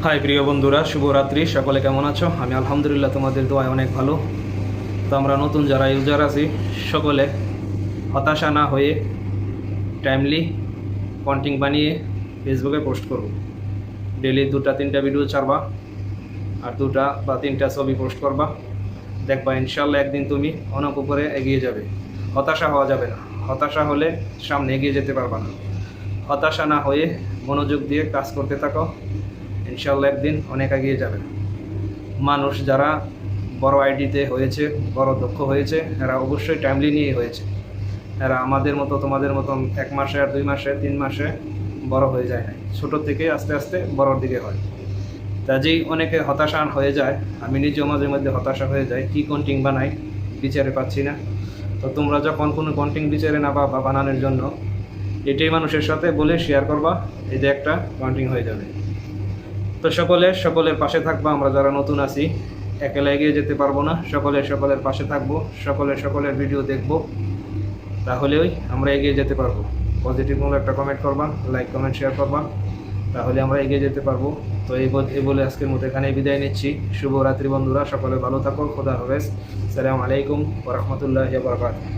High প্রিয় বন্ধুরা, শুভরাত্রি। সকলে কেমন আছো? আমি আলহামদুলিল্লাহ, তোমাদের দোয়ায় অনেক ভালো। তো আমরা নতুন যারা ইউজার আছি সকলে হতাশা না হয়ে টাইমলি কন্টেন্ট বানিয়ে ফেসবুকে পোস্ট করব। ডেলি 2-3টা ভিডিও ছাড়বা আর 2টা বা 3টা ছবি পোস্ট করবা। দেখবা ইনশাল্লাহ একদিন তুমি অনেক উপরে এগিয়ে যাবে। হতাশা হওয়া যাবে না। হতাশা হলে সামনে এগিয়ে যেতে পারবা না। হতাশা না হয়ে মনোযোগ দিয়ে কাজ করতে থাকো, ইনশাল্লাহ একদিন অনেক এগিয়ে যাবে। মানুষ যারা বড় আইডিতে হয়েছে, বড় দক্ষ হয়েছে, এরা অবশ্যই টাইমলি নিয়ে হয়েছে। এরা আমাদের মতো তোমাদের মতন 1 মাসে আর 2 মাসে 3 মাসে বড় হয়ে যায় না। ছোটোর থেকে আস্তে আস্তে বড়র দিকে হয়। কাজেই অনেকে হতাশা হয়ে যায়। আমি নিজেও মাঝে মধ্যে হতাশা হয়ে যাই, কী কন্টেন্ট বানাই বিচারে পাচ্ছি না। তো তোমরা যখন কোনো কন্টেন্ট বিচারে না বা বানানোর জন্য এটাই মানুষের সাথে বলে শেয়ার করবা, এতে একটা কন্টেন্ট হয়ে যাবে। তো সকলের পাশে থাকবো। আমরা যারা নতুন আছি একেলা এগিয়ে যেতে পারবো না। সকলের পাশে থাকবো, সকলের ভিডিও দেখবো, তাহলেই আমরা এগিয়ে যেতে পারবো। পজিটিভ কোনো একটা কমেন্ট করবা, লাইক কমেন্ট শেয়ার করবা, তাহলে আমরা এগিয়ে যেতে পারবো। তো এই বলে আজকের মতো এখানেই বিদায় নিচ্ছি। শুভরাত্রি বন্ধুরা, সকলে ভালো থাকো। খোদা হাফেজ। আসসালামু আলাইকুম ওয়া রাহমাতুল্লাহি ওয়া বারাকাতুহু।